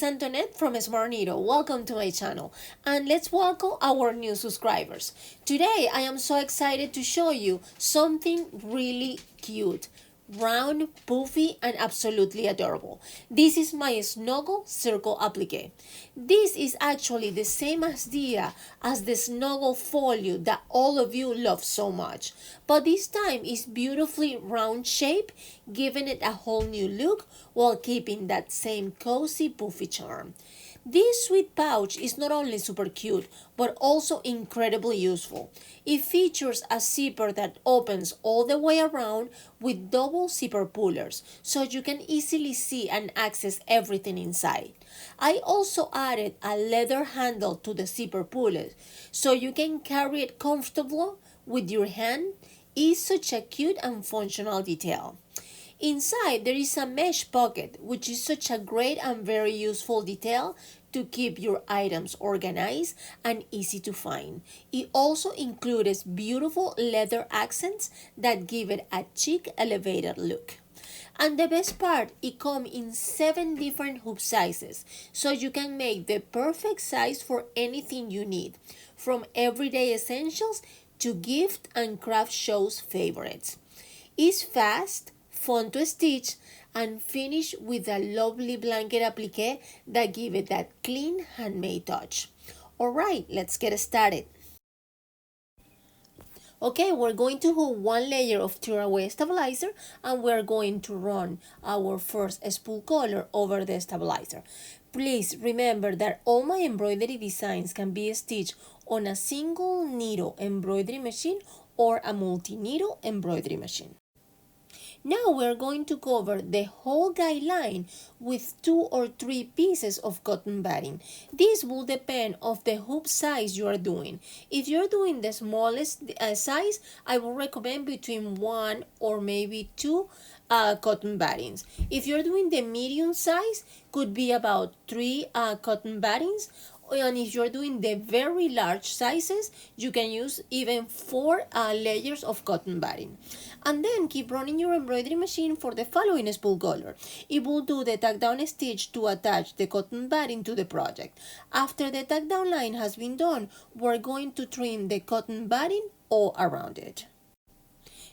Antoinette from SmartNeedle. Welcome to my channel and let's welcome our new subscribers. Today I am so excited to show you something really cute, round, puffy, and absolutely adorable. This is my Snuggle Circle Applique. This is actually the same idea as the Snuggle Folio that all of you love so much, but this time is beautifully round shape, giving it a whole new look while keeping that same cozy puffy charm. This sweet pouch is not only super cute, but also incredibly useful. It features a zipper that opens all the way around with double zipper pullers, so you can easily see and access everything inside. I also added a leather handle to the zipper pullers, so you can carry it comfortably with your hand. It's such a cute and functional detail. Inside there is a mesh pocket, which is such a great and very useful detail to keep your items organized and easy to find. It also includes beautiful leather accents that give it a chic elevated look. And the best part, it comes in 7 different hoop sizes, so you can make the perfect size for anything you need, from everyday essentials to gift and craft shows favorites. It's fast, fun to stitch, and finish with a lovely blanket applique that give it that clean handmade touch. Alright, let's get started. Okay, we're going to hook 1 layer of tearaway stabilizer and we're going to run our first spool color over the stabilizer. Please remember that all my embroidery designs can be stitched on a single needle embroidery machine or a multi-needle embroidery machine. Now we're going to cover the whole guideline with 2 or 3 pieces of cotton batting. This will depend on the hoop size you are doing. If you're doing the smallest size, I will recommend between 1 or maybe 2 cotton battings. If you're doing the medium size, could be about 3 cotton battings. And if you're doing the very large sizes, you can use even 4 layers of cotton batting. And then keep running your embroidery machine for the following spool color. It will do the tack down stitch to attach the cotton batting to the project. After the tack down line has been done, we're going to trim the cotton batting all around it.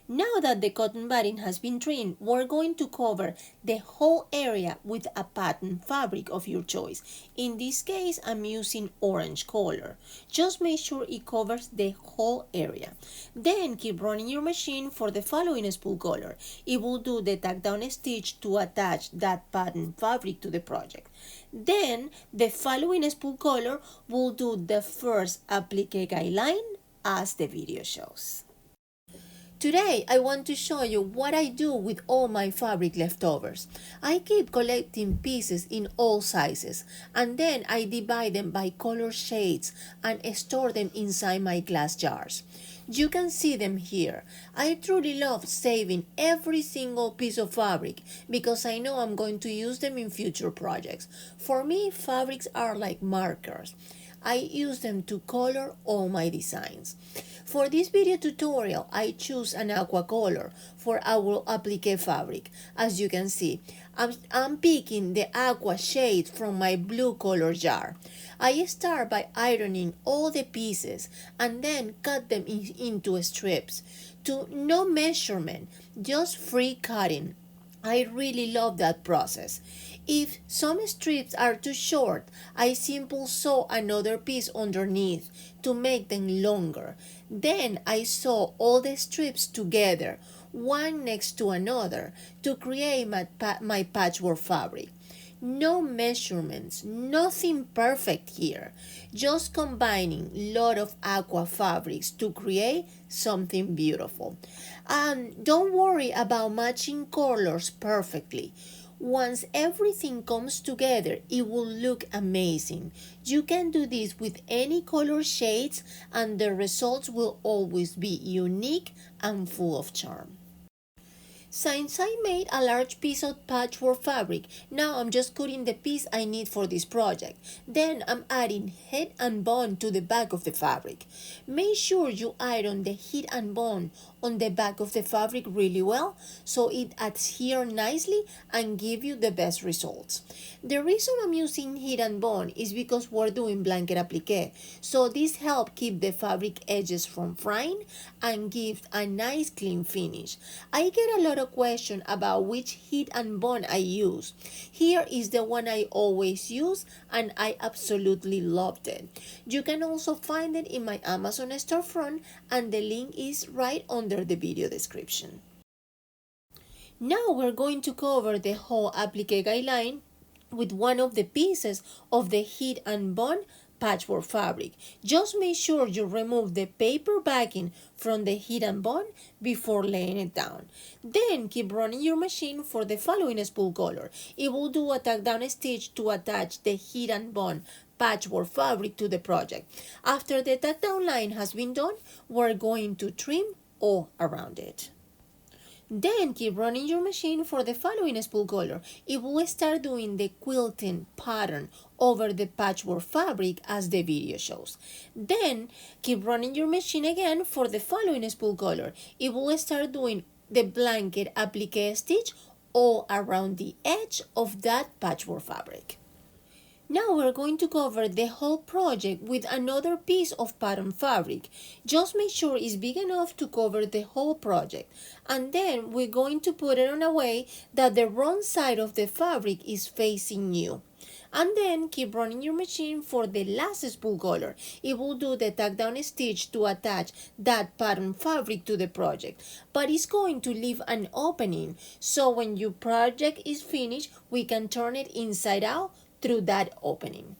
Now that the cotton batting has been trimmed, we're going to cover the whole area with a pattern fabric of your choice. In this case, I'm using orange color. Just make sure it covers the whole area. Then keep running your machine for the following spool color. It will do the tack down stitch to attach that pattern fabric to the project. Then the following spool color will do the first applique guideline as the video shows. Today, I want to show you what I do with all my fabric leftovers. I keep collecting pieces in all sizes, and then I divide them by color shades and store them inside my glass jars. You can see them here. I truly love saving every single piece of fabric because I know I'm going to use them in future projects. For me, fabrics are like markers. I use them to color all my designs. For this video tutorial, I choose an aqua color for our applique fabric. As you can see, I'm picking the aqua shade from my blue color jar. I start by ironing all the pieces and then cut them into strips. No measurement, just free cutting. I really love that process. If some strips are too short, I simply sew another piece underneath to make them longer. Then I sew all the strips together, one next to another, to create my patchwork fabric. No measurements, nothing perfect here. Just combining a lot of aqua fabrics to create something beautiful. Don't worry about matching colors perfectly. Once everything comes together, it will look amazing. You can do this with any color shades and the results will always be unique and full of charm. Since I made a large piece of patchwork fabric, now I'm just cutting the piece I need for this project. Then I'm adding head and bone to the back of the fabric. Make sure you iron the head and bone on the back of the fabric really well so it adheres nicely and give you the best results. The reason I'm using heat and bond is because we're doing blanket applique, so this helps keep the fabric edges from frying and give a nice clean finish. I get a lot of questions about which heat and bond I use. Here is the one I always use and I absolutely loved it. You can also find it in my Amazon storefront and the link is right under the video description. Now we're going to cover the whole applique guideline with one of the pieces of the heat and bond patchwork fabric. Just make sure you remove the paper backing from the heat and bond before laying it down. Then keep running your machine for the following spool color. It will do a tack down stitch to attach the heat and bond patchwork fabric to the project. After the tack down line has been done, we're going to trim all around it. Then keep running your machine for the following spool color. It will start doing the quilting pattern over the patchwork fabric as the video shows. Then keep running your machine again for the following spool color. It will start doing the blanket applique stitch all around the edge of that patchwork fabric. Now we're going to cover the whole project with another piece of pattern fabric. Just make sure it's big enough to cover the whole project. And then we're going to put it on a way that the wrong side of the fabric is facing you. And then keep running your machine for the last spool color. It will do the tack down stitch to attach that pattern fabric to the project. But it's going to leave an opening, so when your project is finished, we can turn it inside out through that opening.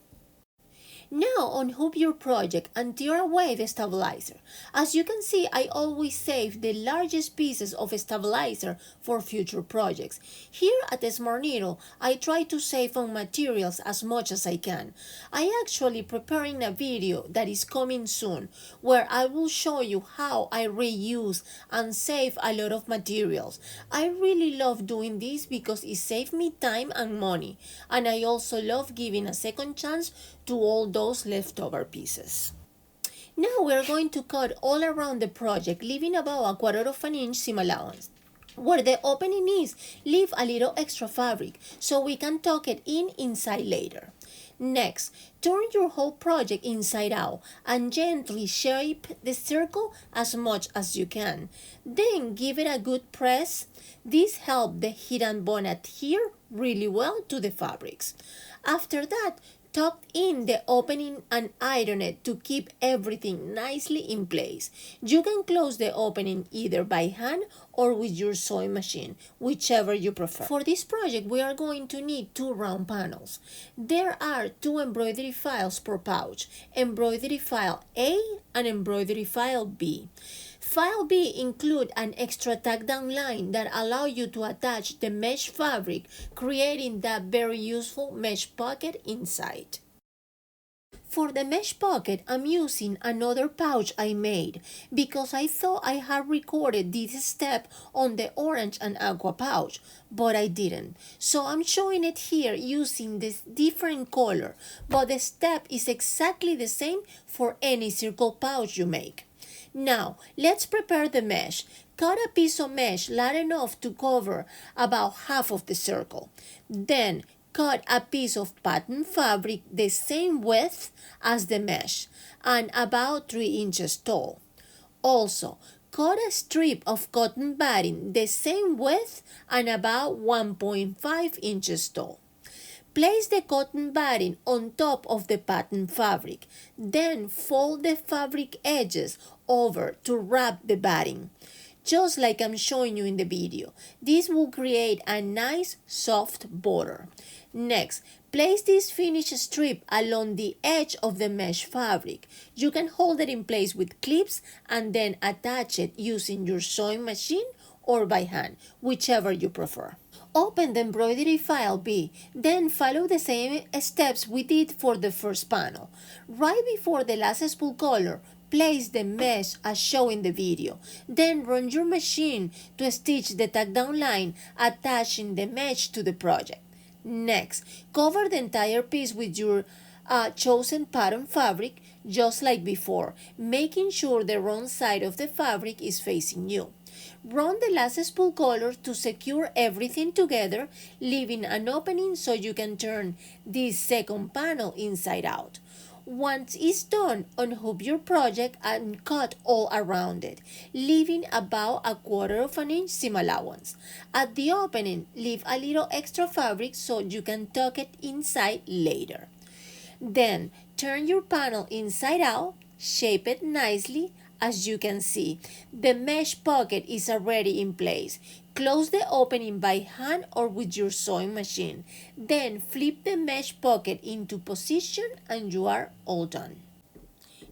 Now unhook your project and tear away the stabilizer. As you can see, I always save the largest pieces of stabilizer for future projects. Here at the SmartNeedle, I try to save on materials as much as I can. I actually preparing a video that is coming soon where I will show you how I reuse and save a lot of materials. I really love doing this because it saves me time and money, and I also love giving a second chance to all those leftover pieces. Now we're going to cut all around the project, leaving about 1/4 of an inch seam allowance. Where the opening is, leave a little extra fabric so we can tuck it in inside later. Next, turn your whole project inside out and gently shape the circle as much as you can. Then give it a good press. This helps the heat and bond adhere really well to the fabrics. After that, tuck in the opening and iron it to keep everything nicely in place. You can close the opening either by hand or with your sewing machine, whichever you prefer. For this project, we are going to need 2 round panels. There are 2 embroidery files per pouch, embroidery file A and embroidery file B. File B include an extra tack down line that allow you to attach the mesh fabric, creating that very useful mesh pocket inside. For the mesh pocket, I'm using another pouch I made because I thought I had recorded this step on the orange and aqua pouch, but I didn't. So I'm showing it here using this different color, but the step is exactly the same for any circle pouch you make. Now, let's prepare the mesh. Cut a piece of mesh large enough to cover about half of the circle. Then, cut a piece of pattern fabric the same width as the mesh and about 3 inches tall. Also, cut a strip of cotton batting the same width and about 1.5 inches tall. Place the cotton batting on top of the pattern fabric. Then fold the fabric edges over to wrap the batting, just like I'm showing you in the video. This will create a nice soft border. Next, place this finished strip along the edge of the mesh fabric. You can hold it in place with clips and then attach it using your sewing machine or by hand, whichever you prefer. Open the embroidery file B, then follow the same steps we did for the first panel. Right before the last spool color, place the mesh as shown in the video. Then run your machine to stitch the tack down line, attaching the mesh to the project. Next, cover the entire piece with your chosen pattern fabric, just like before, making sure the wrong side of the fabric is facing you. Run the last spool color to secure everything together, leaving an opening so you can turn this second panel inside out. Once it's done, unhook your project and cut all around it, leaving about a quarter of an inch seam allowance. At the opening, leave a little extra fabric so you can tuck it inside later. Then, turn your panel inside out, shape it nicely. As you can see, the mesh pocket is already in place. Close the opening by hand or with your sewing machine. Then flip the mesh pocket into position and you are all done.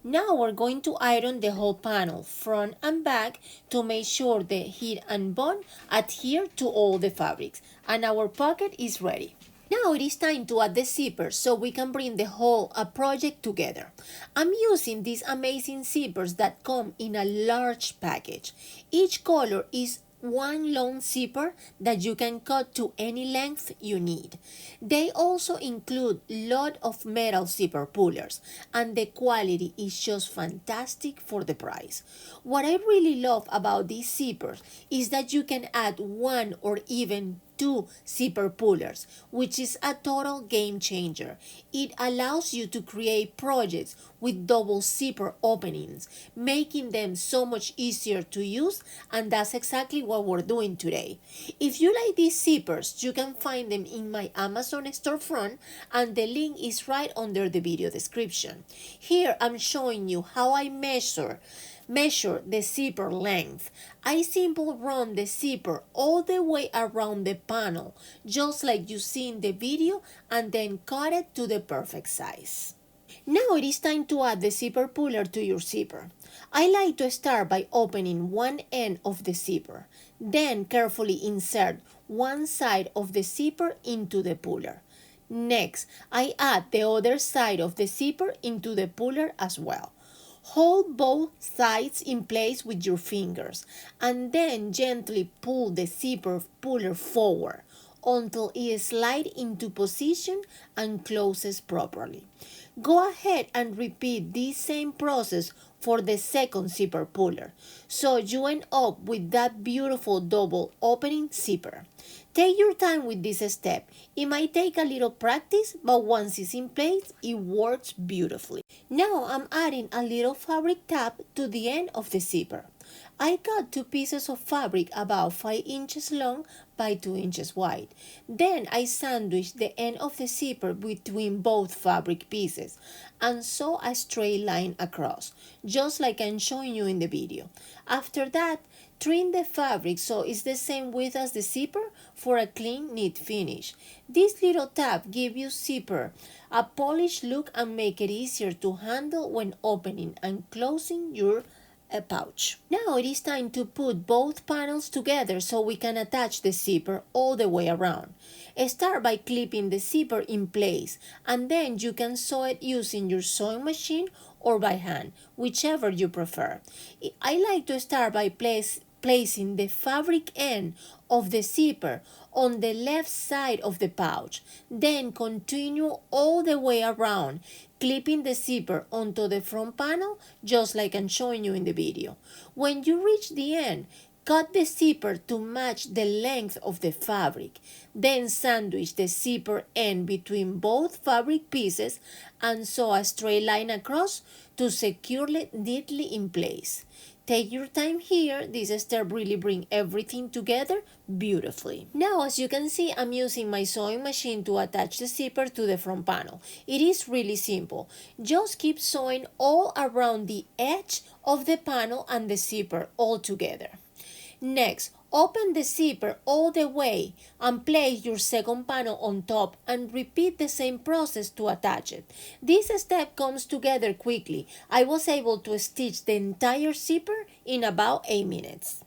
Now we're going to iron the whole panel, front and back, to make sure the heat and bond adhere to all the fabrics. And our pocket is ready. Now it is time to add the zippers so we can bring the whole project together. I'm using these amazing zippers that come in a large package. Each color is one long zipper that you can cut to any length you need. They also include a lot of metal zipper pullers, and the quality is just fantastic for the price. What I really love about these zippers is that you can add one or even two zipper pullers, which is a total game changer. It allows you to create projects with double zipper openings, making them so much easier to use, and that's exactly what we're doing today. If you like these zippers, you can find them in my Amazon storefront, and the link is right under the video description. Here I'm showing you how I measure the zipper length. I simply run the zipper all the way around the panel, just like you see in the video, and then cut it to the perfect size. Now it is time to add the zipper puller to your zipper. I like to start by opening one end of the zipper, then carefully insert one side of the zipper into the puller. Next, I add the other side of the zipper into the puller as well. Hold both sides in place with your fingers and then gently pull the zipper puller forward until it slides into position and closes properly. Go ahead and repeat this same process for the second zipper puller, so you end up with that beautiful double opening zipper. Take your time with this step. It might take a little practice, but once it's in place, it works beautifully. Now I'm adding a little fabric tab to the end of the zipper. I cut two pieces of fabric about 5 inches long by 2 inches wide. Then I sandwich the end of the zipper between both fabric pieces and sew a straight line across, just like I'm showing you in the video. After that, trim the fabric so it's the same width as the zipper for a clean, neat finish. This little tab gives your zipper a polished look and make it easier to handle when opening and closing your pouch. Now it is time to put both panels together so we can attach the zipper all the way around. Start by clipping the zipper in place, and then you can sew it using your sewing machine or by hand, whichever you prefer. I like to start by placing the fabric end of the zipper on the left side of the pouch, then continue all the way around, clipping the zipper onto the front panel just like I'm showing you in the video. When you reach the end, cut the zipper to match the length of the fabric, then sandwich the zipper end between both fabric pieces and sew a straight line across to secure it neatly in place. Take your time here. This step really brings everything together beautifully. Now, as you can see, I'm using my sewing machine to attach the zipper to the front panel. It is really simple. Just keep sewing all around the edge of the panel and the zipper all together. Next, open the zipper all the way and place your second panel on top and repeat the same process to attach it. This step comes together quickly. I was able to stitch the entire zipper in about 8 minutes.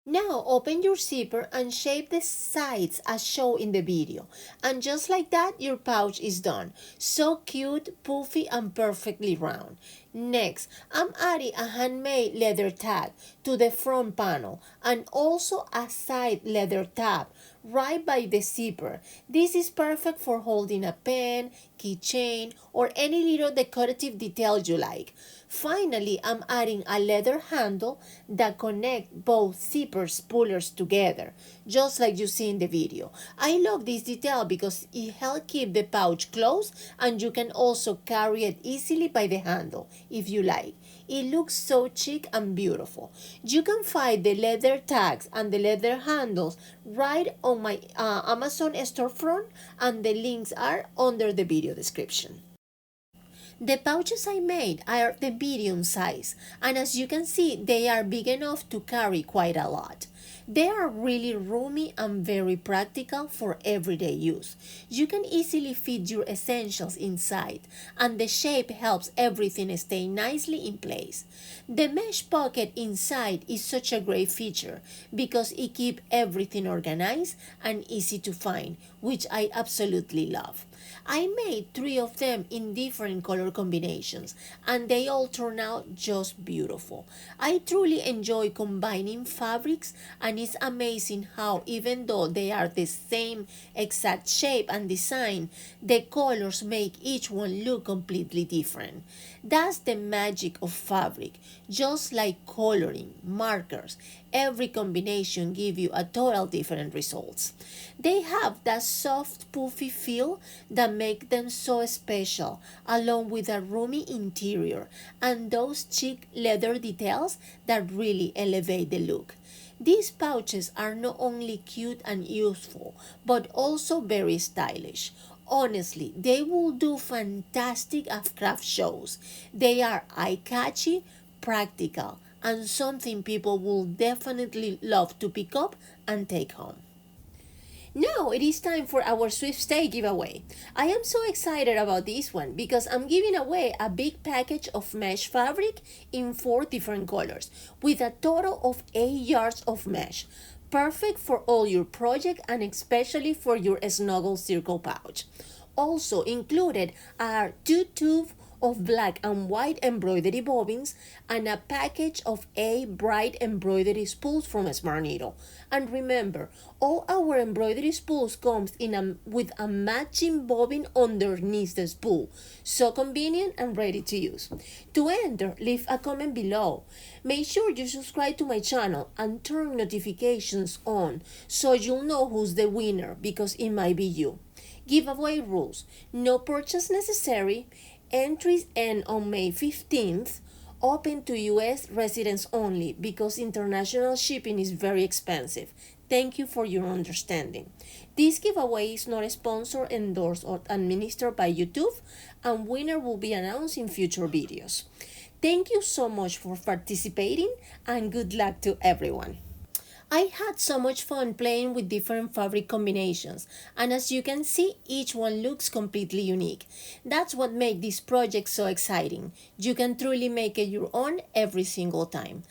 Now open your zipper and shape the sides as shown in the video. And just like that, your pouch is done. So cute, puffy, and perfectly round. Next, I'm adding a handmade leather tag to the front panel and also a side leather tab right by the zipper. This is perfect for holding a pen, keychain, or any little decorative detail you like. Finally, I'm adding a leather handle that connect both zipper spoolers together, just like you see in the video. I love this detail because it helps keep the pouch closed, and you can also carry it easily by the handle if you like. It looks so chic and beautiful. You can find the leather tags and the leather handles right on my Amazon storefront, and the links are under the video description. The pouches I made are the medium size, and as you can see, they are big enough to carry quite a lot. They are really roomy and very practical for everyday use. You can easily fit your essentials inside, and the shape helps everything stay nicely in place. The mesh pocket inside is such a great feature because it keeps everything organized and easy to find, which I absolutely love. I made 3 of them in different color combinations, and they all turn out just beautiful. I truly enjoy combining fabrics, and it's amazing how even though they are the same exact shape and design, the colors make each one look completely different. That's the magic of fabric. Just like coloring, markers, every combination gives you a total different results. They have that soft puffy feel that make them so special, along with a roomy interior and those chic leather details that really elevate the look. These pouches are not only cute and useful, but also very stylish. Honestly, they will do fantastic at craft shows. They are eye-catchy, practical, and something people will definitely love to pick up and take home. Now it is time for our sweepstake giveaway. I am so excited about this one because I'm giving away a big package of mesh fabric in 4 different colors with a total of 8 yards of mesh. Perfect for all your project and especially for your Snuggle Circle pouch. Also included are 2 tubes of black and white embroidery bobbins and a package of 8 bright embroidery spools from smartneedle. And remember, all our embroidery spools comes with a matching bobbin underneath the spool. So convenient and ready to use. To enter, leave a comment below. Make sure you subscribe to my channel and turn notifications on so you'll know who's the winner because it might be you. Giveaway rules: no purchase necessary. Entries end on May 15th. Open to US residents only because international shipping is very expensive. Thank you for your understanding. This giveaway is not sponsored, endorsed, or administered by YouTube, and winner will be announced in future videos. Thank you so much for participating, and good luck to everyone. I had so much fun playing with different fabric combinations, and as you can see, each one looks completely unique. That's what makes this project so exciting. You can truly make it your own every single time.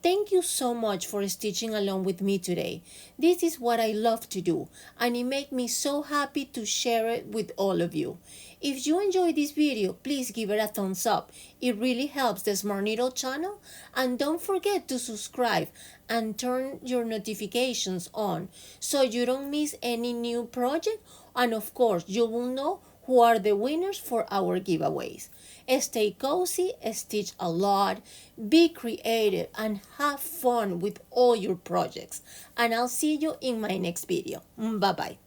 Thank you so much for stitching along with me today. This is what I love to do, and it makes me so happy to share it with all of you. If you enjoyed this video, please give it a thumbs up. It really helps the smartneedle channel, and don't forget to subscribe and turn your notifications on so you don't miss any new project, and of course you will know who are the winners for our giveaways. Stay cozy, stitch a lot, be creative, and have fun with all your projects. And I'll see you in my next video. Bye bye.